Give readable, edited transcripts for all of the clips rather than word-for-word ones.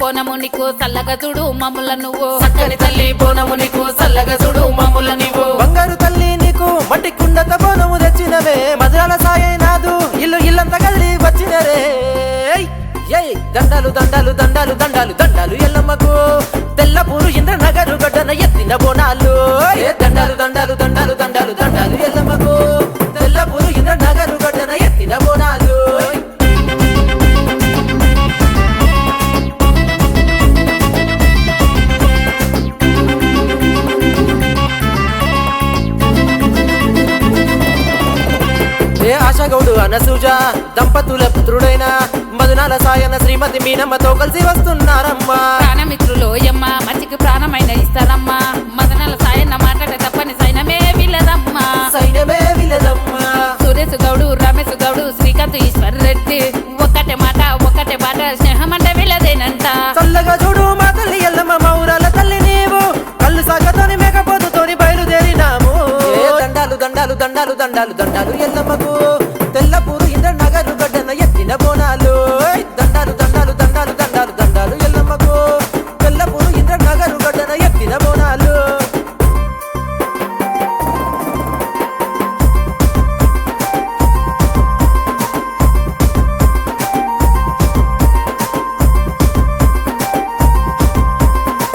బోనము నీకు చల్లగా చూడు మమ్ముల నువ్వు చక్కని తల్లి బోనము నీకు చల్లగా చూడు మమ్ముల నీవు బంగారు తల్లి నీకు మట్టి కుండత బోనము తెచ్చినవే మధురాల సాయే నాదు ఇల్లు ఇల్లంతా కదిలి వచ్చినరే ఏయ్ దండాలు దండాలు దండాలు దండాలు దండాలు ఎల్లమ్మకు తెల్లపూరు ఇంద్ర నగరు గడ్డన ఎత్తిన బోనాలు దండాలు దండాలు దండాలు దండాలు దండాలు ఎల్లమ్మకు తెల్లపూరు ఇంద్ర నగరు గడ్డన ఎత్తిన బోనాలు ఆశగౌడు అనసూజ దంపతుల పుత్రుడైన మధునాల సాయన శ్రీమతి మీనమ్మతో కలిసి వస్తున్నారమ్మా ప్రాణమిత్రులు యమ్మ మంచికి ప్రాణమైన ఇస్తారమ్మా మదనల సాయన్న మాట్లాడే తప్పని సైనమే వీళ్ళదమ్మా సైన్యమే విలదమ్మా సురేష్ గౌడు రమేష్ గౌడు శ్రీకాంత్ ఈశ్వర్ రెడ్డి ఒక్కటే బాట స్నేహం అంటే వీళ్ళదేనంట చల్లగా చూడు మా తల్లి ఎల్లమ్మ మౌరాల తల్లి నీవు కళ్ళు సాగతోని మేకపోతుతోని బయలుదేరినాము దండాలు దండాలు దండాలు దండాలు దండాలు ఎల్లమ్మకు తెల్లపూరు ఇంద్ర నగరు గడ్డన ఎత్తిన బోనాలు దండాలు దండాలు దండాలు దండాలు దండాలు ఎల్లమ్మకు తెల్లపూరు ఇంద్ర నగరు గడ్డన ఎత్తిన బోనాలు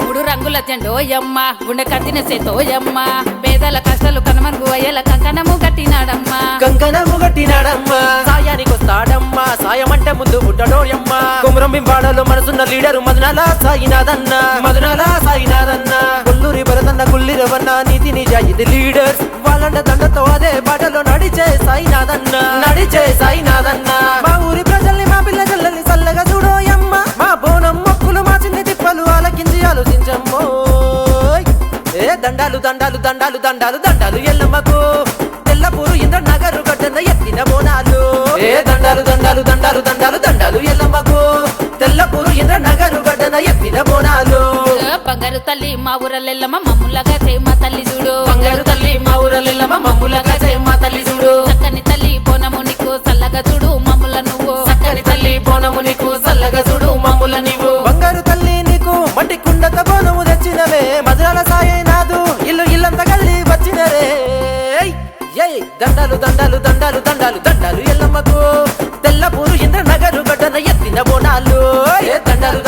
మూడు రంగుల జెండోయమ్మ గుండె కత్తిన సేతోయమ్మ పేదల కష్టాలు కనుమరుగు అయ్యేల కంకణము కట్టినాడమ్మా కంకణము గట్టినాడమ్మా సాయానికి వస్తాడమ్మా సాయం అంటే ముందు పుట్టడోయమ్మ కుమరం బింబాడలో మనసున్న లీడరు మదనాల సాయినాథన్న మదనాల సాయినాథన్న కొల్లూరి భరతన్న గుల్లిరవన్న నీతి నిజాయితీ లీడర్స్ వాళ్ళంట దండతో అదే బాటలో నడిచే సాయినాథన్న నడిచే సాయినాథన్న మా ఊరి ప్రజల్ని మా పిల్ల జల్లల్ని చల్లగా చూడోయమ్మ మా బోనం మొక్కులు మా చిన్ని తిప్పలు ఆలకించి ఆలోచించమ్మో దండాలు దండాలు దండాలు దండాలు దండాలు ఎల్లమ్మకు తెల్లపూరు ఇంద్ర నగరు గడ్డన ఎత్తిన బోనాలు దండాలు దండాలు దండాలు దండాలు దండాలు ఎల్లమ్మకు తెల్లపూరు ఇంద్ర నగరు గడ్డన ఎత్తిన బోనాలు బంగారు తల్లి మా ఊరల్లెల్లమ్మ మమ్ములగా మా తల్లి చూడు బంగారు తల్లి మా ఊరలెల్లమ్మ మమ్ములగా మా తల్లి చూడు చక్కని తల్లి బోనము నీకు చల్లగా చూడు మమ్ముల నువ్వు చక్కని తల్లి బోనము నీకు చల్లగా చూడు మమ్ముల నీవు బంగారు తల్లి నీకు మట్టి కుండత బోనము తెచ్చినవే మధురాల సాయే నాదు ఇల్లు ఇల్లంతా కదిలి వచ్చినరే దండాలు దండాలు దండాలు దండాలు దండాలు ఎల్లమ్మకు తెల్లపూరు ఇంద్ర నగరు గడ్డన ఎత్తిన బోనాలు దండాలు